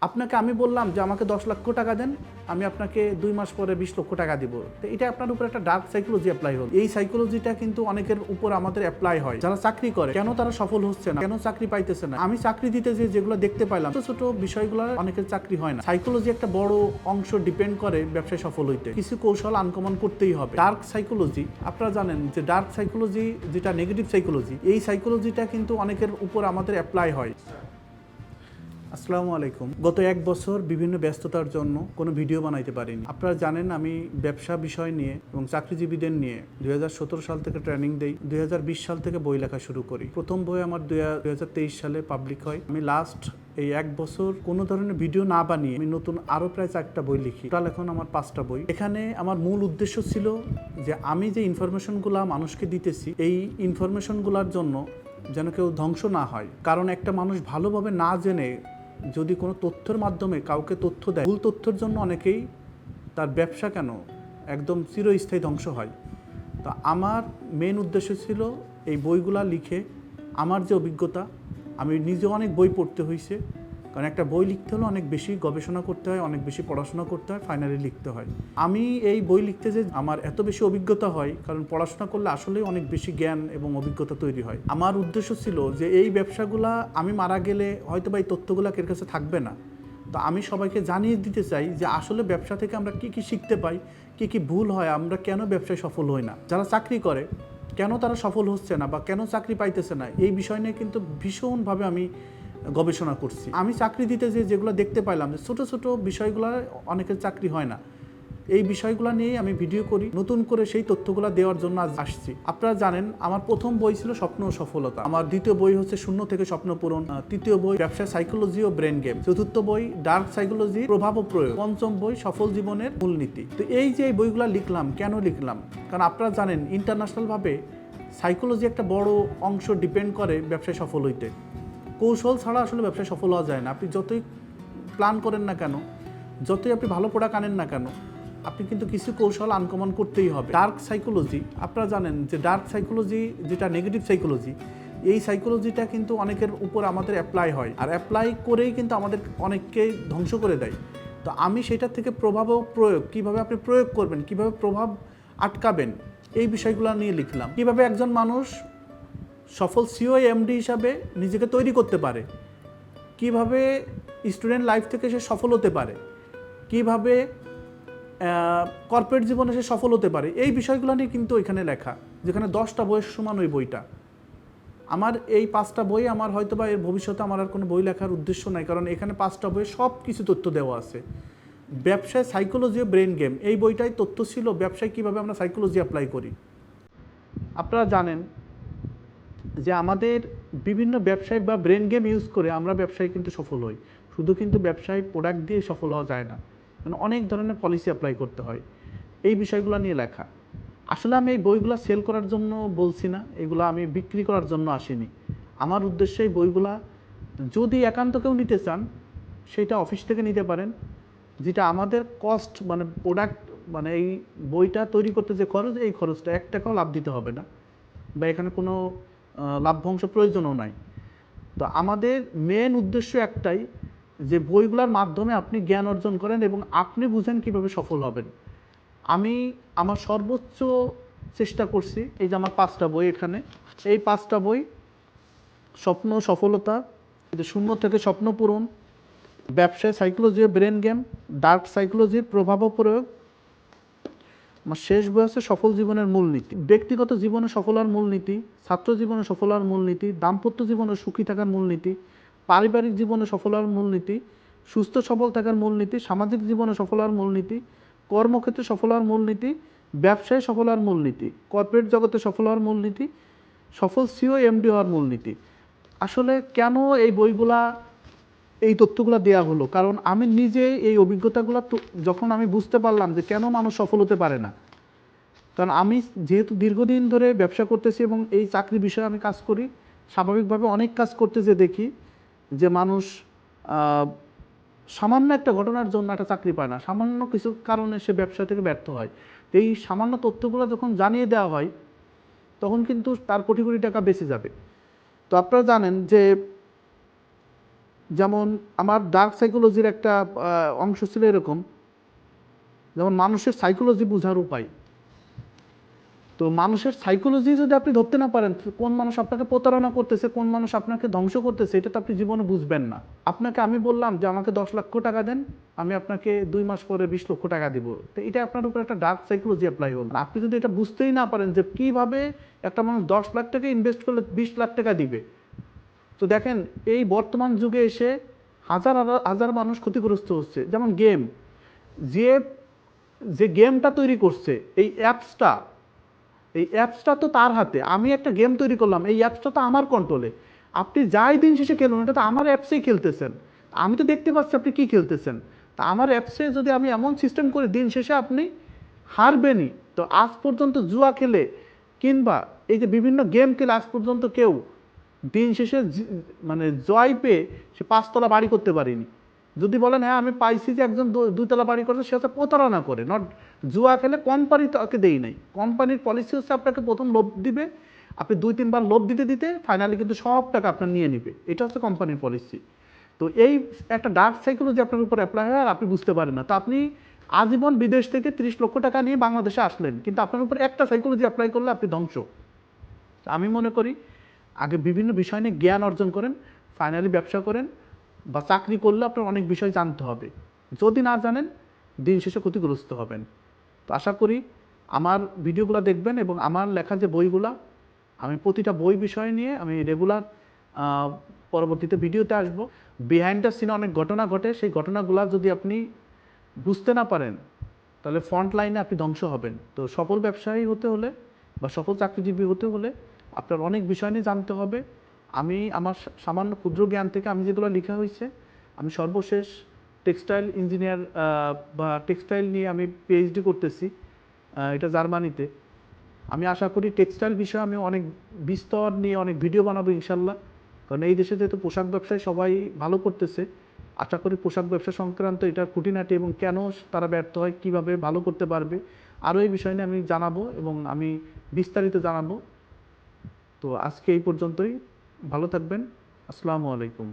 আপনাকে আমি বললাম যে আমাকে 10 লক্ষ টাকা দেন, আমি আপনাকে 2 মাস পরে 20 লক্ষ টাকা দিব। তো এটা আপনার উপর একটা ডার্ক সাইকোলজি অ্যাপ্লাই হল। এই সাইকোলজিটা কিন্তু অনেকের উপর আমাদের অ্যাপ্লাই হয়। যারা চাকরি করে, কেন তারা সফল হচ্ছে না, কেন চাকরি পাইতেছে না। আমি চাকরি দিতে যেগুলো দেখতে পাইলাম, ছোট ছোট বিষয়গুলো অনেকের চাকরি হয় না। সাইকোলজি একটা বড় অংশ ডিপেন্ড করে ব্যবসায় সফল হইতে। কিছু কৌশল আনকমন করতেই হবে। ডার্ক সাইকোলজি, আপনারা জানেন যে ডার্ক সাইকোলজি যেটা নেগেটিভ সাইকোলজি, এই সাইকোলজিটা কিন্তু অনেকের উপর আমাদের অ্যাপ্লাই হয়। আসসালামু আলাইকুম। গত 1 বছর বিভিন্ন ব্যস্ততার জন্য কোনো ভিডিও বানাইতে পারিনি। আপনারা জানেন আমি ব্যবসা বিষয় নিয়ে এবং চাকরিজীবীদের নিয়ে 2017 সাল থেকে ট্রেনিং দেই। 2020 সাল থেকে বই লেখা শুরু করি। প্রথম বই আমার 2023 সালে পাবলিক হয়। আমি লাস্ট এই 1 বছর কোনো ধরনের ভিডিও না বানিয়ে আমি নতুন আরও প্রায় 4টা বই লিখি। টোটাল এখন আমার 5টা বই। এখানে আমার মূল উদ্দেশ্য ছিল যে আমি যে ইনফরমেশনগুলো মানুষকে দিতেছি, এই ইনফরমেশনগুলোর জন্য যেন কেউ ধ্বংস না হয়। কারণ একটা মানুষ ভালোভাবে না জেনে যদি কোনো তথ্যের মাধ্যমে কাউকে তথ্য দেয়, ভুল তথ্যের জন্য অনেকেই তার ব্যবসা কেন একদম চিরস্থায়ী ধ্বংস হয়। তো আমার মেন উদ্দেশ্য ছিল এই বইগুলা লিখে আমার যে অভিজ্ঞতা, আমি নিজেও অনেক বই পড়তে হয়েছে, কারণ একটা বই লিখতে হলে অনেক বেশি গবেষণা করতে হয়, অনেক বেশি পড়াশোনা করতে হয়, ফাইনালি লিখতে হয়। আমি এই বই লিখতে যে আমার এত বেশি অভিজ্ঞতা হয়, কারণ পড়াশোনা করলে আসলেই অনেক বেশি জ্ঞান এবং অভিজ্ঞতা তৈরি হয়। আমার উদ্দেশ্য ছিল যে এই ব্যবসাগুলা আমি মারা গেলে হয়তো বা এই তথ্যগুলো এর কাছে থাকবে না। তো আমি সবাইকে জানিয়ে দিতে চাই যে আসলে ব্যবসা থেকে আমরা কী কী শিখতে পাই, কী কী ভুল হয়, আমরা কেন ব্যবসায় সফল হই না, যারা চাকরি করে কেন তারা সফল হচ্ছে না বা কেন চাকরি পাইতেছে না, এই বিষয় নিয়ে কিন্তু ভীষণভাবে আমি গবেষণা করছি। আমি চাকরি দিতে যেগুলো দেখতে পাইলাম যে ছোটো ছোটো বিষয়গুলো অনেকের চাকরি হয় না, এই বিষয়গুলো নিয়েই আমি ভিডিও করি। নতুন করে সেই তথ্যগুলো দেওয়ার জন্য আজ আসছি। আপনারা জানেন আমার প্রথম বই ছিল স্বপ্ন ও সফলতা, আমার দ্বিতীয় বই হচ্ছে শূন্য থেকে স্বপ্ন পূরণ, তৃতীয় বই ব্যবসা সাইকোলজি ও ব্রেন গেম, চতুর্থ বই ডার্ক সাইকোলজি প্রভাব ও প্রয়োগ, পঞ্চম বই সফল জীবনের মূলনীতি। তো এই যে বইগুলো লিখলাম, কেন লিখলাম, কারণ আপনারা জানেন ইন্টারন্যাশনালভাবে সাইকোলজি একটা বড় অংশ ডিপেন্ড করে ব্যবসায় সফল হইতে। কৌশল ছাড়া আসলে ব্যবসায় সফল হওয়া যায় না। আপনি যতই প্ল্যান করেন না কেন, যতই আপনি ভালো প্রোডাক্ট আনেন না কেন, আপনি কিন্তু কিছু কৌশল আনকমন করতেই হবে। ডার্ক সাইকোলজি, আপনারা জানেন যে ডার্ক সাইকোলজি যেটা নেগেটিভ সাইকোলজি, এই সাইকোলজিটা কিন্তু অনেকের উপর আমাদের অ্যাপ্লাই হয়, আর অ্যাপ্লাই করেই কিন্তু আমাদের অনেককেই ধ্বংস করে দেয়। তো আমি সেটা থেকে প্রভাব ও প্রয়োগ, কীভাবে আপনি প্রয়োগ করবেন, কীভাবে প্রভাব আটকাবেন, এই বিষয়গুলো নিয়ে লিখলাম। কীভাবে একজন মানুষ সফল সিও এমডি হিসাবে নিজেকে তৈরি করতে পারে, কিভাবে স্টুডেন্ট লাইফ থেকে সে সফল হতে পারে, কিভাবে কর্পোরেট জীবনে সে সফল হতে পারে, এই বিষয়গুলো নিয়ে কিন্তু এখানে লেখা। যেখানে 10টা বইয়ের সমান ওই বইটা। আমার এই 5টা বই, আমার হয়তো বা এর ভবিষ্যতে আমার আর কোনো বই লেখার উদ্দেশ্য নাই, কারণ এখানে 5টা বইয়ে সব কিছু তথ্য দেওয়া আছে। ব্যবসায় সাইকোলজি ও ব্রেন গেম, এই বইটাই তথ্য ছিল ব্যবসায় কীভাবে আমরা সাইকোলজি অ্যাপ্লাই করি। আপনারা জানেন যে আমাদের বিভিন্ন ব্যবসায় বা ব্রেন গেম ইউজ করে আমরা ব্যবসায় কিন্তু সফল হই। শুধু কিন্তু ব্যবসায় প্রোডাক্ট দিয়ে সফল হওয়া যায় না, মানে অনেক ধরনের পলিসি অ্যাপ্লাই করতে হয়। এই বিষয়গুলো নিয়ে লেখা। আসলে আমি এই বইগুলো সেল করার জন্য বলছি না, এগুলো আমি বিক্রি করার জন্য আসিনি। আমার উদ্দেশ্য এই বইগুলা যদি একান্ত কেউ নিতে চান, সেটা অফিস থেকে নিতে পারেন। যেটা আমাদের কস্ট, মানে প্রোডাক্ট, মানে এই বইটা তৈরি করতে যে খরচ, এই খরচটা 1 টাকাও লাভ দিতে হবে না, বা এখানে কোনো লাভ্যাংশ প্রয়োজনও নাই। তো আমাদের মেন উদ্দেশ্য একটাই, যে বইগুলোর মাধ্যমে আপনি জ্ঞান অর্জন করেন এবং আপনি বুঝেন কীভাবে সফল হবেন। আমি আমার সর্বোচ্চ চেষ্টা করছি। এই যে আমার 5টা বই এখানে, এই 5টা বই স্বপ্ন সফলতা, শূন্য থেকে স্বপ্ন পূরণ, ব্যবসায় সাইকোলজি ব্রেন গেম, ডার্ক সাইকোলজির প্রভাব ও প্রয়োগ, আমার শেষ বই আছে সফল জীবনের মূলনীতি। ব্যক্তিগত জীবনে সফল হওয়ার মূলনীতি, ছাত্র জীবনে সফল হওয়ার মূলনীতি, দাম্পত্য জীবনে সুখী থাকার মূলনীতি, পারিবারিক জীবনে সফল হওয়ার মূলনীতি, সুস্থ সবল থাকার মূলনীতি, সামাজিক জীবনে সফল হওয়ার মূলনীতি, কর্মক্ষেত্রে সফল হওয়ার মূলনীতি, ব্যবসায় সফল হওয়ার মূলনীতি, কর্পোরেট জগতে সফল হওয়ার মূলনীতি, সফল সিও এমডি হওয়ার মূলনীতি। আসলে কেন এই বইগুলা, এই তথ্যগুলো দেওয়া হলো, কারণ আমি নিজে এই অভিজ্ঞতাগুলো যখন আমি বুঝতে পারলাম যে কেন মানুষ সফল হতে পারে না। কারণ আমি যেহেতু দীর্ঘদিন ধরে ব্যবসা করতেছি এবং এই চাকরি বিষয়ে আমি কাজ করি, স্বাভাবিকভাবে অনেক কাজ করতে যে দেখি যে মানুষ সামান্য একটা ঘটনার জন্য একটা চাকরি পায় না, সামান্য কিছু কারণে সে ব্যবসা থেকে ব্যর্থ হয়। তো এই সামান্য তথ্যগুলো যখন জানিয়ে দেওয়া হয়, তখন কিন্তু তার কোটি কোটি টাকা বেঁচে যাবে। তো আপনারা জানেন যে যেমন আমার ডার্ক সাইকোলজির একটা অংশ ছিল এরকম, যেমন মানুষের সাইকোলজি বোঝার উপায়। তো মানুষের সাইকোলজি যদি আপনি ধরতে না পারেন, কোন মানুষ আপনাকে প্রতারণা করতেছে, কোন মানুষ আপনাকে ধ্বংস করতেছে, এটা তো আপনি জীবনে বুঝবেন না। আপনাকে আমি বললাম যে আমাকে 10 লক্ষ টাকা দেন, আমি আপনাকে 2 মাস পরে 20 লক্ষ টাকা দিব, তো এটা আপনার উপর একটা ডার্ক সাইকোলজি অ্যাপ্লাই হল। আপনি যদি এটা বুঝতেই না পারেন যে কিভাবে একটা মানুষ 10 লাখ টাকা ইনভেস্ট করলে 20 লাখ টাকা দিবে, তো দেখেন এই বর্তমান যুগে এসে হাজার হাজার মানুষ ক্ষতিগ্রস্ত হচ্ছে। যেমন গেম, যে যে গেমটা তৈরি করছে, এই অ্যাপসটা তো তার হাতে। আমি একটা গেম তৈরি করলাম, এই অ্যাপসটা তো আমার কন্ট্রোলে। আপনি যাই দিন শেষে খেলুন, এটা তো আমার অ্যাপসেই খেলতেছেন, আমি তো দেখতে পাচ্ছি আপনি কী খেলতেছেন। তা আমার অ্যাপসে যদি আমি এমন সিস্টেম করে দিন শেষে আপনি হারবেনই। তো আজ পর্যন্ত জুয়া খেলে কিংবা এই যে বিভিন্ন গেম খেলে আজ পর্যন্ত কেউ দিন শেষে মানে জয় পেয়ে সে 5 তলা বাড়ি করতে পারেনি। যদি বলেন হ্যাঁ আমি পাইছি যে একজন 2 তলা বাড়ি করছে, সে হচ্ছে প্রতারণা করে, নট জুয়া খেলে। কোম্পানি তাকে দেই নাই, কোম্পানির পলিসি হচ্ছে আপনাকে প্রথম লোভ দিবে, আপনি 2-3 বার লোভ দিতে দিতে ফাইনালি কিন্তু সব টাকা আপনার নিয়ে নিবে। এটা হচ্ছে কোম্পানির পলিসি। তো এই একটা ডার্ক সাইকোলজি আপনার উপর অ্যাপ্লাই হয় আর আপনি বুঝতে পারেন না। তো আপনি আজীবন বিদেশ থেকে 30 লক্ষ টাকা নিয়ে বাংলাদেশে আসলেন, কিন্তু আপনার উপর একটা সাইকোলজি অ্যাপ্লাই করলে আপনি ধ্বংস। আমি মনে করি আগে বিভিন্ন বিষয় নিয়ে জ্ঞান অর্জন করেন, ফাইনালি ব্যবসা করেন বা চাকরি করলে আপনার অনেক বিষয় জানতে হবে। যদি না জানেন, দিন শেষে ক্ষতিগ্রস্ত হবেন। তো আশা করি আমার ভিডিওগুলো দেখবেন এবং আমার লেখা যে বইগুলা, আমি প্রতিটা বই বিষয় নিয়ে আমি রেগুলার পরবর্তীতে ভিডিওতে আসব। বিহাইন্ড দ্য সিনে অনেক ঘটনা ঘটে, সেই ঘটনাগুলো যদি আপনি বুঝতে না পারেন তাহলে ফ্রন্ট লাইনে আপনি ধ্বংস হবেন। তো সফল ব্যবসায়ী হতে হলে বা সফল চাকরিজীবী হতে হলে আপনার অনেক বিষয় নিয়ে জানতে হবে। আমি আমার সামান্য ক্ষুদ্র জ্ঞান থেকে আমি যেগুলো লেখা হয়েছে, আমি সর্বশেষ টেক্সটাইল ইঞ্জিনিয়ার বা টেক্সটাইল নিয়ে আমি পিএইচডি করতেছি, এটা জার্মানিতে। আমি আশা করি টেক্সটাইল বিষয়ে আমি অনেক বিস্তর নিয়ে অনেক ভিডিও বানাবো ইনশাল্লাহ। কারণ এই দেশে যেহেতু পোশাক ব্যবসায় সবাই ভালো করতেছে, আশা করি পোশাক ব্যবসা সংক্রান্ত এটার খুঁটিনাটি এবং কেন তারা ব্যর্থ হয়, কীভাবে ভালো করতে পারবে, আরও এই বিষয় নিয়ে আমি জানাবো এবং আমি বিস্তারিত জানাবো। তো আজকে এই পর্যন্তই, ভালো থাকবেন। আসসালামু আলাইকুম।